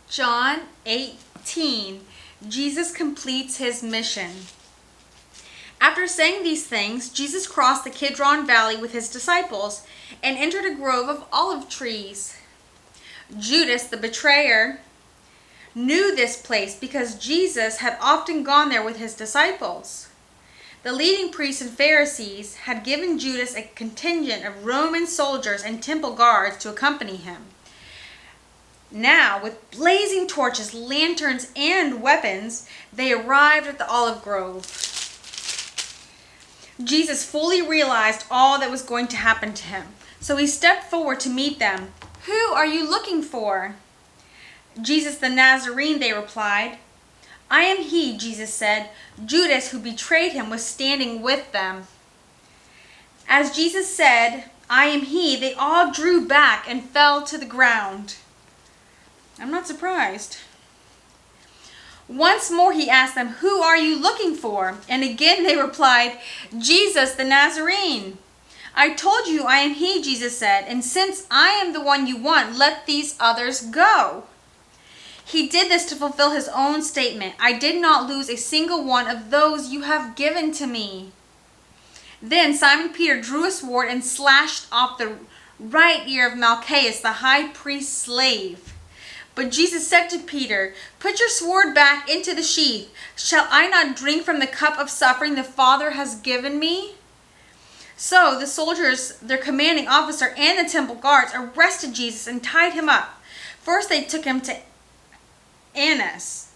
John 18, Jesus completes his mission. After saying these things, Jesus crossed the Kidron Valley with his disciples and entered a grove of olive trees. Judas, the betrayer, knew this place because Jesus had often gone there with his disciples. The leading priests and Pharisees had given Judas a contingent of Roman soldiers and temple guards to accompany him. Now, with blazing torches, lanterns, and weapons, they arrived at the olive grove. Jesus fully realized all that was going to happen to him, so he stepped forward to meet them. "Who are you looking for?" "Jesus the Nazarene," they replied. "I am he," Jesus said. Judas, who betrayed him, was standing with them. As Jesus said, "I am he," they all drew back and fell to the ground. I'm not surprised. Once more he asked them, "Who are you looking for?" And again they replied, "Jesus the Nazarene." "I told you I am he," Jesus said, "and since I am the one you want, let these others go." He did this to fulfill his own statement, "I did not lose a single one of those you have given to me." Then Simon Peter drew a sword and slashed off the right ear of Malchus, the high priest's slave. But Jesus said to Peter, "Put your sword back into the sheath. Shall I not drink from the cup of suffering the Father has given me?" So the soldiers, their commanding officer, and the temple guards arrested Jesus and tied him up. First they took him to Annas.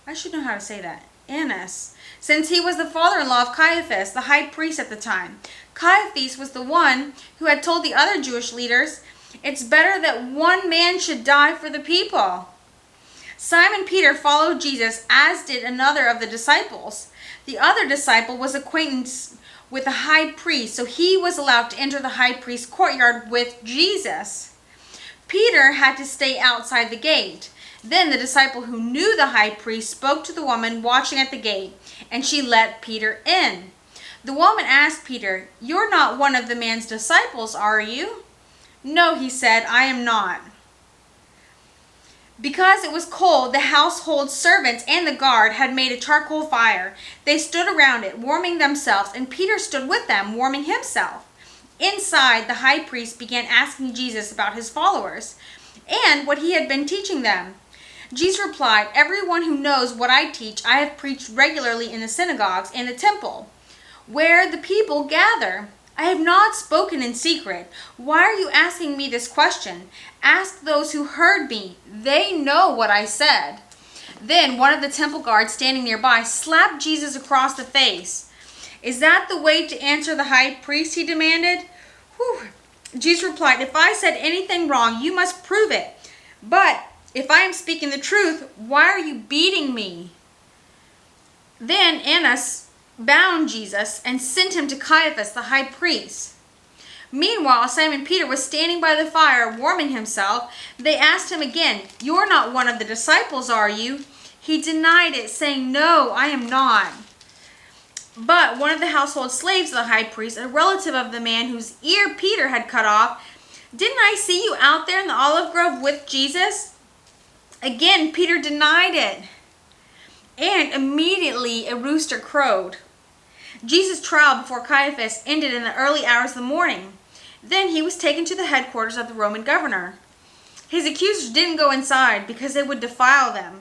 I should know how to say that. Annas, since he was the father-in-law of Caiaphas, the high priest at the time. Caiaphas was the one who had told the other Jewish leaders, "It's better that one man should die for the people." Simon Peter followed Jesus, as did another of the disciples. The other disciple was acquainted with the high priest, so he was allowed to enter the high priest's courtyard with Jesus. Peter had to stay outside the gate. Then the disciple who knew the high priest spoke to the woman watching at the gate, and she let Peter in. The woman asked Peter, "You're not one of the man's disciples, are you?" "No," he said, "I am not." Because it was cold, the household servants and the guard had made a charcoal fire. They stood around it, warming themselves, and Peter stood with them, warming himself. Inside, the high priest began asking Jesus about his followers and what he had been teaching them. Jesus replied, "Everyone who knows what I teach, I have preached regularly in the synagogues and the temple, where the people gather. I have not spoken in secret. Why are you asking me this question? Ask those who heard me. They know what I said." Then one of the temple guards standing nearby slapped Jesus across the face. "Is that the way to answer the high priest?" he demanded. "Whew." Jesus replied, "If I said anything wrong, you must prove it. But if I am speaking the truth, why are you beating me?" Then Annas bound Jesus and sent him to Caiaphas, the high priest. Meanwhile, Simon Peter was standing by the fire, warming himself. They asked him again, "You're not one of the disciples, are you?" He denied it, saying, "No, I am not." But one of the household slaves of the high priest, a relative of the man whose ear Peter had cut off, "Didn't I see you out there in the olive grove with Jesus?" Again, Peter denied it. And immediately a rooster crowed. Jesus' trial before Caiaphas ended in the early hours of the morning. Then he was taken to the headquarters of the Roman governor. His accusers didn't go inside because they would defile them,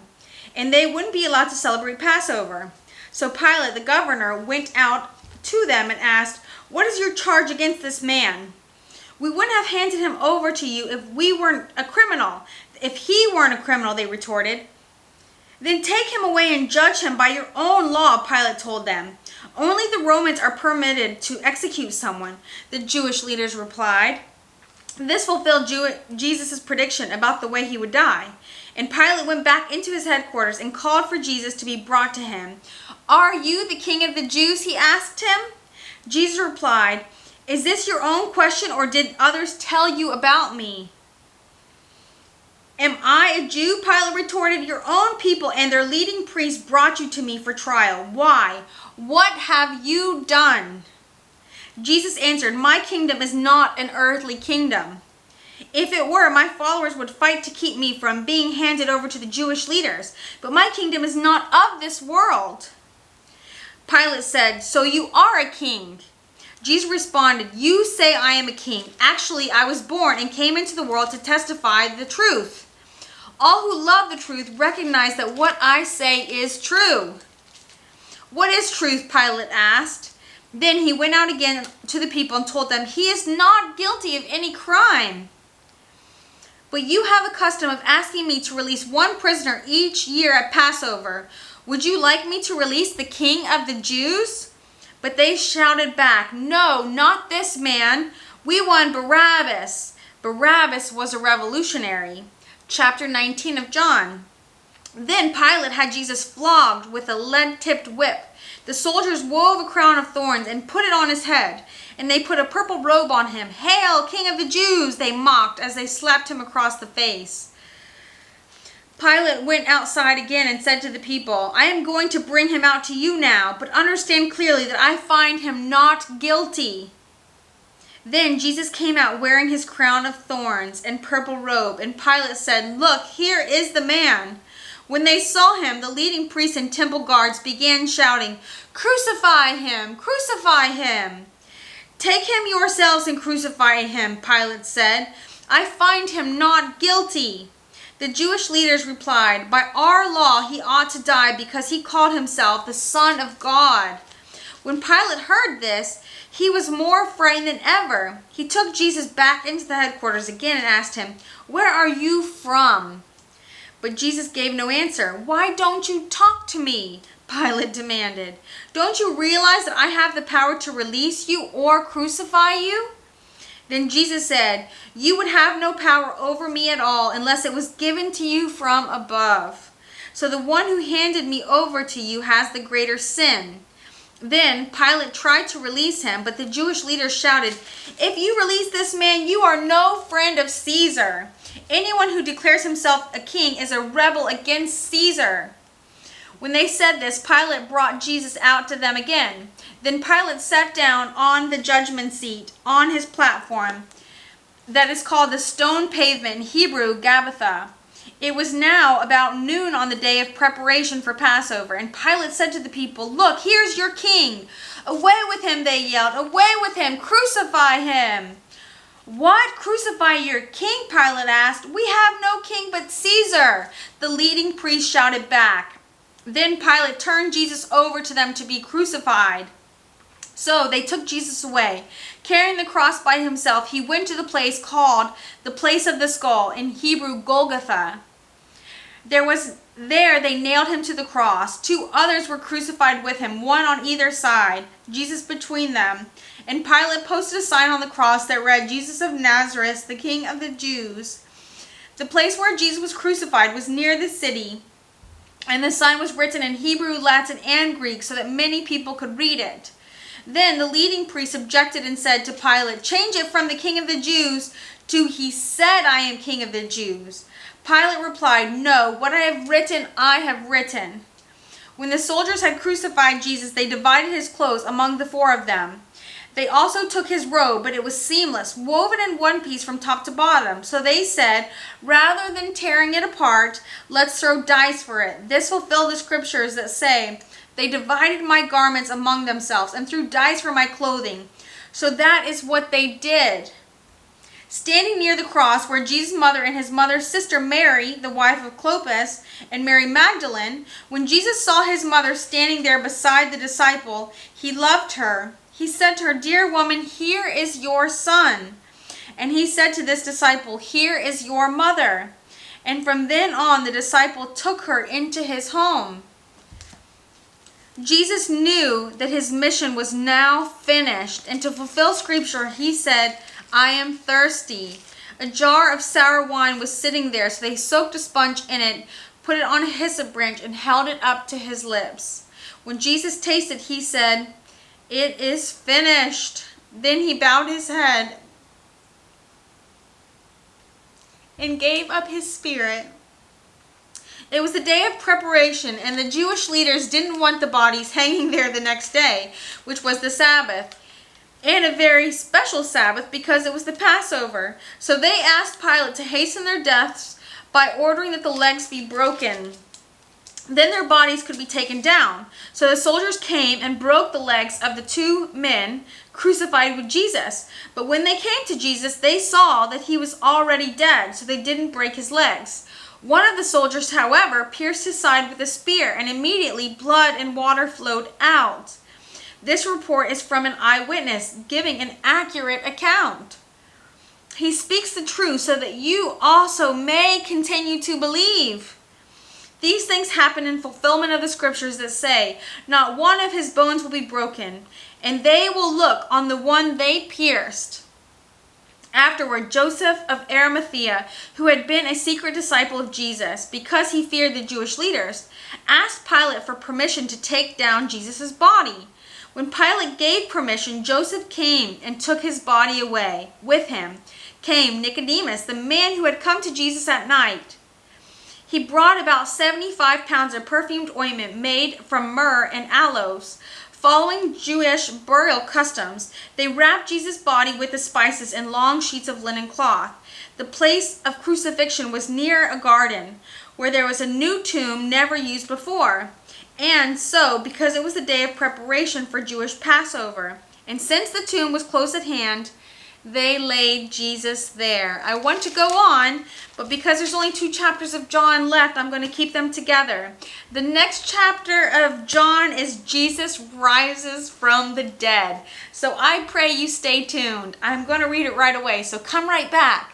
and they wouldn't be allowed to celebrate Passover. So Pilate, the governor, went out to them and asked, "What is your charge against this man?" "We wouldn't have handed him over to you if we weren't a criminal." "If he weren't a criminal," they retorted, "then take him away and judge him by your own law," Pilate told them. "Only the Romans are permitted to execute someone," the Jewish leaders replied. This fulfilled Jesus' prediction about the way he would die. And Pilate went back into his headquarters and called for Jesus to be brought to him. "Are you the king of the Jews?" he asked him. Jesus replied, "Is this your own question, or did others tell you about me?" "Am I a Jew?" Pilate retorted. "Your own people and their leading priests brought you to me for trial. Why? What have you done?" Jesus answered, "My kingdom is not an earthly kingdom. If it were, my followers would fight to keep me from being handed over to the Jewish leaders. But my kingdom is not of this world." Pilate said, "So you are a king?" Jesus responded, "You say I am a king. Actually, I was born and came into the world to testify the truth. All who love the truth recognize that what I say is true." "What is truth?" Pilate asked. Then he went out again to the people and told them, "He is not guilty of any crime. But you have a custom of asking me to release one prisoner each year at Passover. Would you like me to release the king of the Jews?" But they shouted back, "No, not this man. We want Barabbas." Barabbas was a revolutionary. Chapter 19 of John. Then Pilate had Jesus flogged with a lead-tipped whip. The soldiers wove a crown of thorns and put it on his head, and they put a purple robe on him. "Hail, King of the Jews!" they mocked as they slapped him across the face. Pilate went outside again and said to the people, "I am going to bring him out to you now, but understand clearly that I find him not guilty." Then Jesus came out wearing his crown of thorns and purple robe, and Pilate said, "Look, here is the man." When they saw him, the leading priests and temple guards began shouting, "Crucify him! Crucify him!" "Take him yourselves and crucify him," Pilate said. "I find him not guilty." The Jewish leaders replied, "By our law he ought to die because he called himself the Son of God." When Pilate heard this, he was more frightened than ever. He took Jesus back into the headquarters again and asked him, "Where are you from?" But Jesus gave no answer. "Why don't you talk to me?" Pilate demanded. "Don't you realize that I have the power to release you or crucify you?" Then Jesus said, "You would have no power over me at all unless it was given to you from above. So the one who handed me over to you has the greater sin." Then Pilate tried to release him, but the Jewish leaders shouted, "If you release this man, you are no friend of Caesar. Anyone who declares himself a king is a rebel against Caesar." When they said this, Pilate brought Jesus out to them again. Then Pilate sat down on the judgment seat on his platform that is called the Stone Pavement, in Hebrew, Gabbatha. It was now about noon on the day of preparation for Passover, and Pilate said to the people, "Look, here's your king." "Away with him," they yelled. "Away with him! Crucify him!" "What? Crucify your king?" Pilate asked. "We have no king but Caesar," the leading priest shouted back. Then Pilate turned Jesus over to them to be crucified. So they took Jesus away. Carrying the cross by himself, he went to the place called the Place of the Skull, in Hebrew, Golgotha. There they nailed him to the cross. 2 others were crucified with him, one on either side, Jesus between them. And Pilate posted a sign on the cross that read, "Jesus of Nazareth, the King of the Jews." The place where Jesus was crucified was near the city, and the sign was written in Hebrew, Latin, and Greek so that many people could read it. Then the leading priest objected and said to Pilate, "Change it from the King of the Jews to 'He said I am King of the Jews.'" Pilate replied, "No, what I have written, I have written." When the soldiers had crucified Jesus, they divided his clothes among the 4 of them. They also took his robe, but it was seamless, woven in one piece from top to bottom. So they said, "Rather than tearing it apart, let's throw dice for it." This fulfilled the scriptures that say, "They divided my garments among themselves and threw dice for my clothing." So that is what they did. Standing near the cross were Jesus' mother and his mother's sister Mary, the wife of Clopas, and Mary Magdalene. When Jesus saw his mother standing there beside the disciple he loved her, he said to her, "Dear woman, here is your son." And he said to this disciple, "Here is your mother." And from then on, the disciple took her into his home. Jesus knew that his mission was now finished, and to fulfill scripture, he said, "I am thirsty." A jar of sour wine was sitting there, so they soaked a sponge in it, put it on a hyssop branch, and held it up to his lips. When Jesus tasted, he said, "It is finished." Then he bowed his head and gave up his spirit. It was the day of preparation, and the Jewish leaders didn't want the bodies hanging there the next day, which was the Sabbath. and a very special Sabbath because it was the Passover. So they asked Pilate to hasten their deaths by ordering that the legs be broken. Then their bodies could be taken down. So the soldiers came and broke the legs of the two men crucified with Jesus. But when they came to Jesus, they saw that he was already dead, so they didn't break his legs. One of the soldiers, however, pierced his side with a spear, and immediately blood and water flowed out. This report is from an eyewitness, giving an accurate account. He speaks the truth so that you also may continue to believe. These things happen in fulfillment of the scriptures that say, "Not one of his bones will be broken," and they will look on the one they pierced. Afterward, Joseph of Arimathea, who had been a secret disciple of Jesus, because he feared the Jewish leaders, asked Pilate for permission to take down Jesus' body. When Pilate gave permission, Joseph came and took his body away. With him came Nicodemus, the man who had come to Jesus at night. He brought about 75 pounds of perfumed ointment made from myrrh and aloes. Following Jewish burial customs, they wrapped Jesus' body with the spices in long sheets of linen cloth. The place of crucifixion was near a garden, where there was a new tomb never used before. And so, because it was the day of preparation for Jewish Passover, and since the tomb was close at hand, they laid Jesus there. I want to go on, but because there's only 2 chapters of John left, I'm going to keep them together. The next chapter of John is Jesus rises from the dead. So I pray you stay tuned. I'm going to read it right away, so come right back.